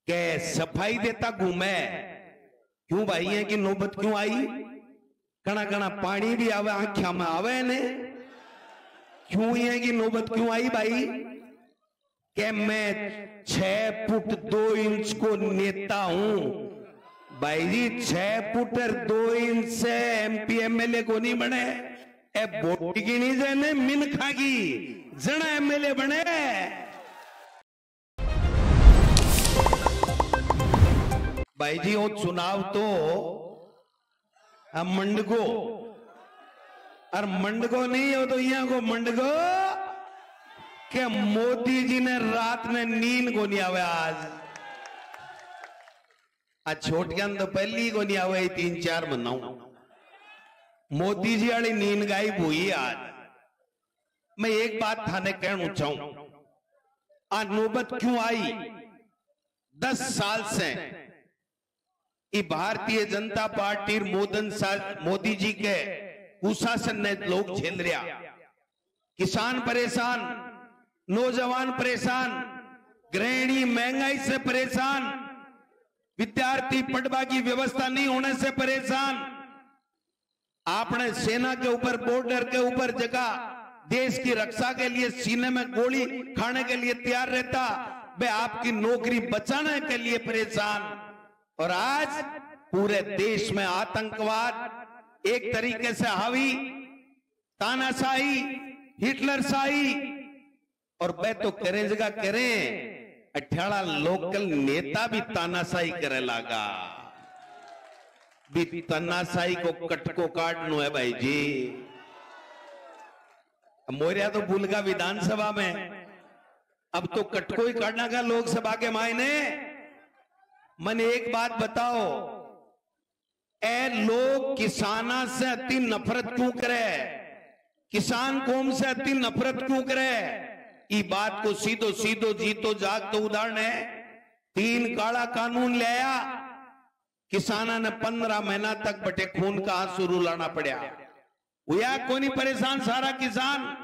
के सफाई देता घूमे। क्यों भाई है कि नौबत क्यों आई? कणा कणा पानी भी आवे आंखिया में आवे ने। क्यों है कि नौबत क्यों आई भाई? के मैं 6 फुट 2 इंच को नेता हूं। भाई जी 6 फुट और 2 इंच से MP MLA को नहीं बने। ए बोटी की नहीं जाने मिनखा की जना MLA बने। भाई जी वो चुनाव तो मंडगो और मंडगो नहीं हो तो यहाँ को मंडगो के मोदी जी ने रात में नींद को नहीं आवे। आज छोटियां तो पहली को नहीं आवे 3-4 महीना मोदी जी वाली नींद गायब हुई। आज मैं एक बात थाने कहना चाहूं, आज नौबत क्यों आई? 10 साल से भारतीय जनता पार्टी मोदी जी के कुशासन ने लोग झेल रहा। किसान परेशान, नौजवान परेशान, गृहिणी महंगाई से परेशान, विद्यार्थी पढ़वा की व्यवस्था नहीं होने से परेशान। आपने सेना के ऊपर, बॉर्डर के ऊपर जगह देश की रक्षा के लिए सीने में गोली खाने के लिए तैयार रहता, वे आपकी नौकरी बचाने के लिए परेशान। और आज पूरे देश में आतंकवाद एक तरीके से हावी, तानाशाही, हिटलरशाही, और वे तो करे जगह करें 18 लोकल नेता भी तानाशाही करे लगा। भी तानाशाही को कटको काटनो है भाई जी। मोरिया तो भूल गया विधानसभा में, अब तो कटको ही काटना का लोकसभा के मायने। मन एक बात बताओ, ए लोग किसाना से अति नफरत क्यों करे? किसान कौम से अति नफरत क्यों करे? ई बात को सीधो सीधो जीतो जाग तो उदाहरण है। 3 काला कानून ले आया, किसाना ने 15 महीना तक बटे खून का आंसू रुलाना पड़ा। हुआ कोनी परेशान सारा किसान।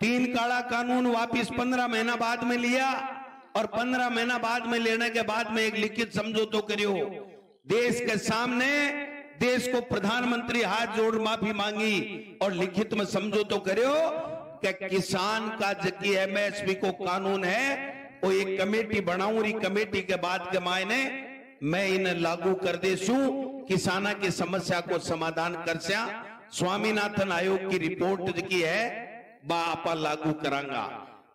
3 काला कानून वापिस 15 महीना बाद में लिया, और 15 महीना बाद में लेने के बाद में एक लिखित समझौता करियो। देश के सामने देश को प्रधानमंत्री हाथ जोड़ माफी मांगी और लिखित में समझौता करियो कि किसान का जबकि MSP को कानून है वो एक कमेटी बनाऊं, और कमेटी के बाद के मायने मैं इन्हें लागू कर देसू, किसाना की समस्या को समाधान कर स्या। स्वामीनाथन आयोग की रिपोर्ट की है बापा लागू करांगा।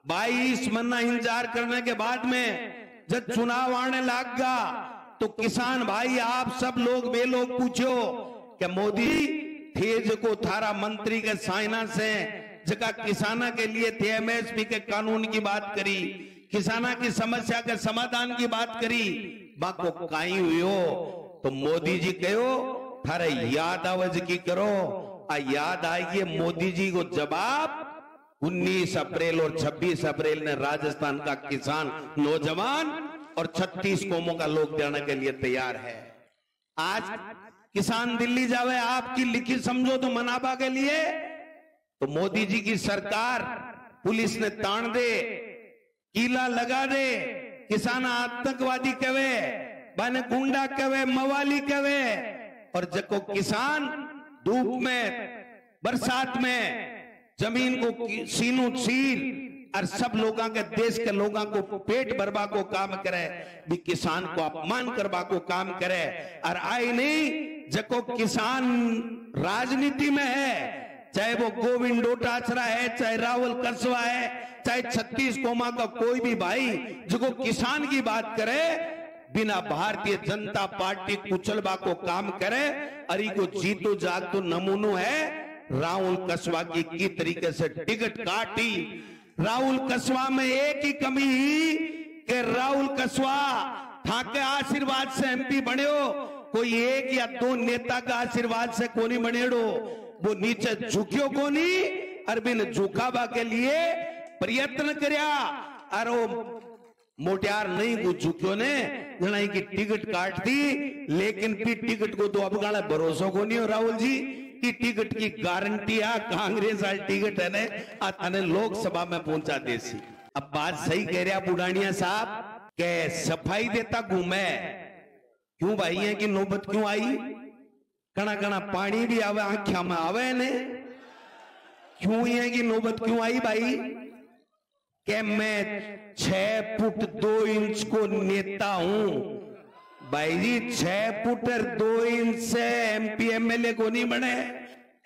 22 महीना इंतजार करने के बाद में जब चुनाव आने लगा तो किसान भाई आप सब लोग वे लोग पूछो कि मोदी थे जो थारा मंत्री के साइना से जगह किसाना के लिए थे MSP के कानून की बात करी, किसाना की समस्या के समाधान की बात करी, बाको काई हुई तो मोदी जी कहो थारे याद आवाज की करो। आ याद आएगी मोदी जी को जवाब 19 अप्रैल और 26 अप्रैल ने राजस्थान का किसान, नौजवान और 36 कौमों का लोग देने के लिए तैयार है। आज किसान दिल्ली जावे आपकी लिखित समझौता मनाबा के लिए, तो मोदी जी की सरकार पुलिस ने तान दे, कीला लगा दे, किसान आतंकवादी कहे, बने गुंडा कहे, मवाली कहे, और जको किसान धूप में बरसात में जमीन को सीनू सीर और सब लोगों के देश के लोगों को पेट भरवा को काम करे, भी किसान को अपमान करवा को काम करे। और आई नहीं जको किसान राजनीति में है, चाहे वो गोविंद डोटासरा है, चाहे राहुल कसवा है, चाहे 36 कौमा का कोई भी भाई जो किसान की बात करे, बिना भारतीय जनता पार्टी कुचलबा को काम करे। अरे को जीतो जाग तो नमूनो है राहुल कसवा की तरीके से टिकट काटी। राहुल कसवा में एक ही कमी ही कि राहुल कसवा था के आशीर्वाद से MP बने हो, कोई 1 या 2 नेता का आशीर्वाद से कोनी बनेड़ो, वो नीचे झुकियो कोनी, अरबिन झुकावा के लिए प्रयत्न करया। और मोटियार नहीं को झुकियो ने जनाई की टिकट काट दी, लेकिन फिर टिकट को तो अब गाला भरोसा को नहीं हो राहुल जी की टिकट की गारंटी आ कांग्रेस वाली टिकट है ने अने लोकसभा में पहुंचा देसी। अब बात सही कह रहा बुढ़ानिया साहब के सफाई देता घूमे। क्यों भाई है कि नौबत क्यों आई? कणा कणा पानी भी आवे आंखिया में आवे ने। क्यों है कि नौबत क्यों आई भाई? के मैं 6 फुट 2 इंच को नेता हूं। भाई जी 6 फुट और 2 इंच से MP MLA को नहीं बने।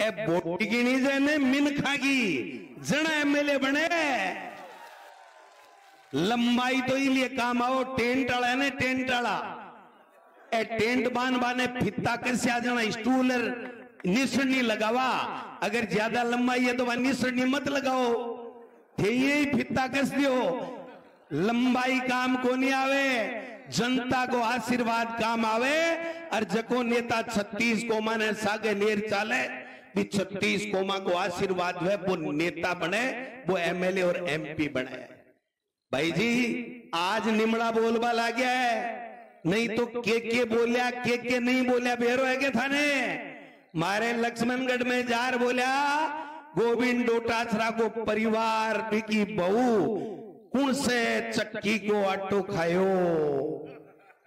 ए बोटी की नहीं जाने मिनखा की जना MLA बने। लंबाई तो इसलिए काम आओ टेंट वाला है ना, टेंट वाला ए टेंट बान बाने फित्ता कैसे आ जाना स्टूल निसरनी लगावा। अगर ज्यादा लंबाई है तो वह निसरनी मत लगाओ, थे ये फित्ता कस दियो। लंबाई काम को नहीं आवे, जनता को आशीर्वाद काम आवे। और जको नेता 36 कोमा ने सागे नेर चाले भी 36 कोमा को आशीर्वाद है, वो नेता बने, वो MLA और MP बने। भाई जी आज निमड़ा बोलबा ला गया है, नहीं तो के बोलिया के नहीं बोलिया बेरो है के थाने। मारे लक्ष्मणगढ़ में जार बोलिया गोविंद डोटासरा को परिवार की बहू कौन से चक्की को आटो खायो।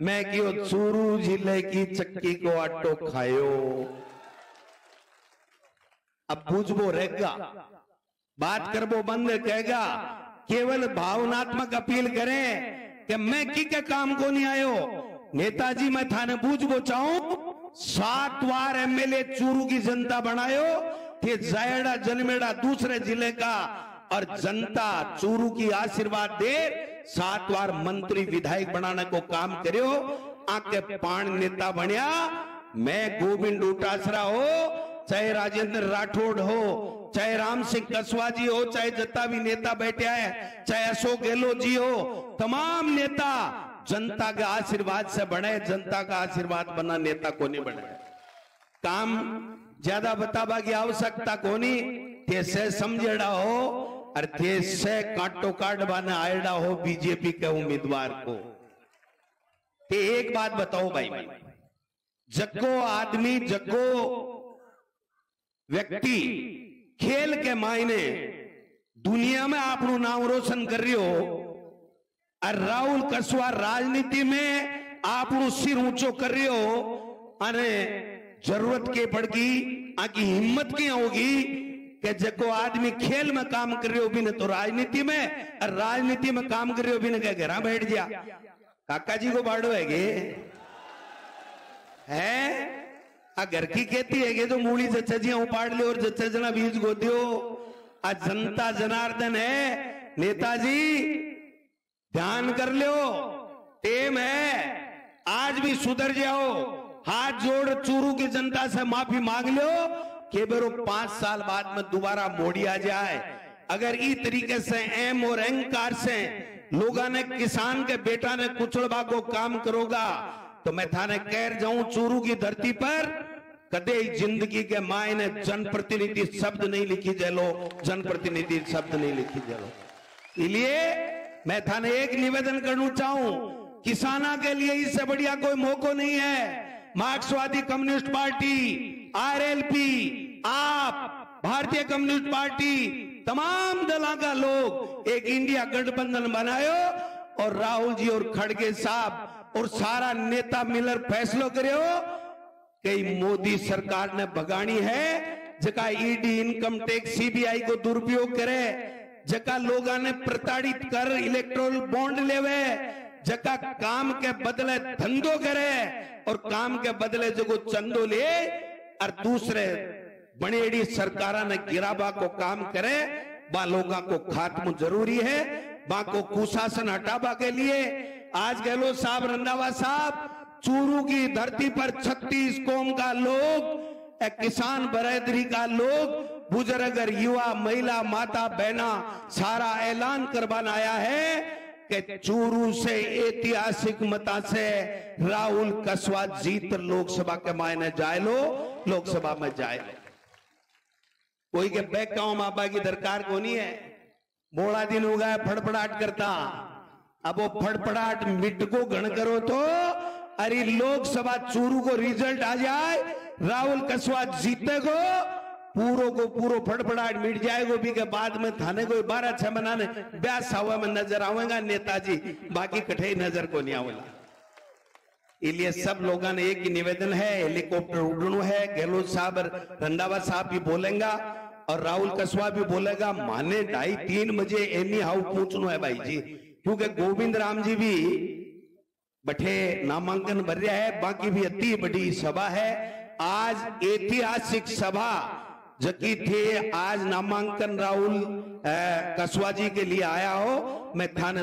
मैं क्यों चूरू जिले की चक्की को आटो खायो। अब बुझबो रहेगा, बात करबो बंद कहेगा। केवल भावनात्मक अपील करें कि मैं की के काम को नहीं आयो। नेताजी मैं थाने बुझबो चाहूं 7 बार MLA चूरू की जनता बनायो थे। जायड़ा जन्मेड़ा दूसरे जिले का और जनता चूरू की आशीर्वाद दे 7 बार मंत्री विधायक बनाने को काम करियो। आके 5 नेता बनया। मैं गोविंद डोटासरा हो, चाहे राजेंद्र राठौड़ हो, चाहे राम सिंह कसवा जी हो, चाहे जितना भी नेता बैठे है, चाहे अशोक गहलोत जी हो, तमाम नेता जनता के आशीर्वाद से बने। जनता का आशीर्वाद बना नेता को नहीं बने। काम ज्यादा बताबा की आवश्यकता को नहीं, तेसे समझेड़ा हो और तेसे काटो काट बने आएड़ा हो बीजेपी के उम्मीदवार को। ते एक बात बताओ भाई, जग्गो आदमी जग्गो व्यक्ति खेल के मायने दुनिया में आपनु नाम रोशन कर रही हो और राहुल कसवा राजनीति में आपनु सिर ऊंचो कर रही हो। अरे जरूरत के पड़गी आकी हिम्मत की होगी कि जको आदमी खेल में काम कर रहे हो भी न तो राजनीति में, और राजनीति में काम कर रहे हो भी न क्या घर बैठ जा। काका जी को बाड़ो है घर की खेती है जो मूली जच्चा उपाड़ ले और जच्चा जना बीज गो दियो। आज जनता जनार्दन है। नेताजी ध्यान कर लो, टेम है, आज भी सुधर जाओ। हाथ जोड़ चूरू की जनता से माफी मांग लो कि बेरो 5 साल बाद में दोबारा मोड़ी आ जाए। अगर इस तरीके से एम और अहंकार से लोगों ने किसान के बेटा ने कुचलबा को काम करोगा तो मैं थाने कह जाऊं चूरू की धरती पर कदे जिंदगी के मायने जनप्रतिनिधि शब्द नहीं लिखी जलो, जनप्रतिनिधि शब्द नहीं लिखी जलो। इसलिए मैं थाने एक निवेदन करना चाहूं, किसाना के लिए इससे बढ़िया कोई मौका नहीं है। मार्क्सवादी कम्युनिस्ट पार्टी, RLP, आप, भारतीय कम्युनिस्ट पार्टी, तमाम दलों का लोग एक इंडिया गठबंधन बनायो और राहुल जी और खड़गे साहब और सारा नेता मिलकर फैसलो करो कि मोदी सरकार ने भगानी है। जका ED इनकम टैक्स CBI को दुरुपयोग करे, जका लोगों ने प्रताड़ित कर इलेक्ट्रोल बॉन्ड लेवे, जका काम के बदले धंधो करे और काम के बदले जो चंदो ले और दूसरे बड़ेड़ी सरकारा ने गिराबा को काम करे। बा लोगों को खात्मा जरूरी है। बा को कुशासन हटाबा के लिए आज गहलोत साहब, रंधावा साहब, चूरू की धरती पर 36 कौम का लोग, किसान बरादरी का लोग, बुजुर्ग, युवा, महिला, माता, बहना सारा ऐलान करवाना आया है कि चूरू से ऐतिहासिक मता से राहुल कसवा जीत लोकसभा के मायने जाए लो, लोकसभा में जाए लो। कोई के बैकगांव मापा की दरकार को नहीं है। बोला दिन हो गया फड़फड़ाहट करता, अब वो फड़फड़ाहट मिट को गण करो तो अरे लोकसभा चूरू को रिजल्ट आ जाए, राहुल कसवा जीते को पूरो को पूरो फड़फड़ाहट मिट जाएगा भी के बाद में थाने को 12-6 बनाने ब्याह सावा में नजर आवेगा नेताजी, बाकी कठे नजर को नहीं आवेगा। इसलिए सब लोगों ने एक ही निवेदन है, हेलीकॉप्टर उड़नू है, गहलोत साहब रंधावा साहब भी बोलेगा और राहुल कसवा भी बोलेगा, माने 2:30-3 बजे एनी हाउ पहुंचना है भाई जी, क्योंकि गोविंद राम जी भी बठे नामांकन भर रहा है, बाकी भी अति बड़ी सभा है। आज ऐतिहासिक सभा जकी थे, आज नामांकन राहुल कसवा जी के लिए आया हो, मैं थाने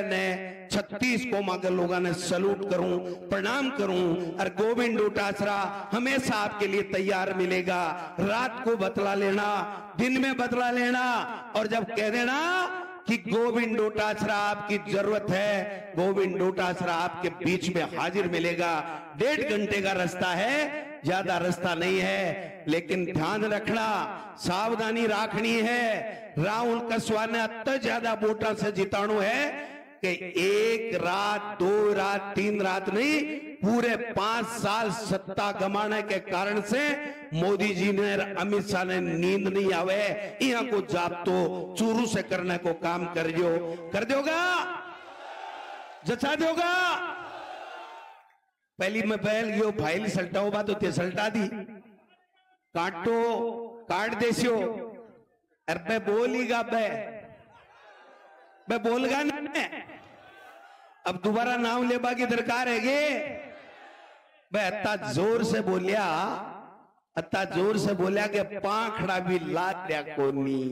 ने 36 कौमा के लोगों ने सलूट करूं, प्रणाम करूं। और गोविंद डोटासरा हमेशा आपके लिए तैयार मिलेगा, रात को बतला लेना, दिन में बतला लेना, और जब कह देना कि गोविंद डोटासरा आपकी जरूरत है, गोविंद डोटासरा आपके बीच में हाजिर मिलेगा। 1.5 घंटे का रास्ता है, ज्यादा रास्ता नहीं है, लेकिन ध्यान रखना, सावधानी रखनी है। राहुल कसवा ने अत्य ज्यादा वोटा से जिताणु है कि 1 रात 2 रात 3 रात नहीं, पूरे 5 साल सत्ता गमाने के कारण से मोदी जी ने, अमित शाह ने नींद नहीं आवे, यहाँ को जाप्तो चूरू से करने को काम कर दोगा, जचा दोगा। पहली में पहल यो फाइल सल्टाओ बा तो ते सल्टा दी, काटो काट देसियो, अरे बोलीगा बे बोलगा नहीं, अब दोबारा नाम लेबा की दरकार है गे। बे अत्ता जोर से बोलिया कि पाखड़ा भी ला दिया कोनी।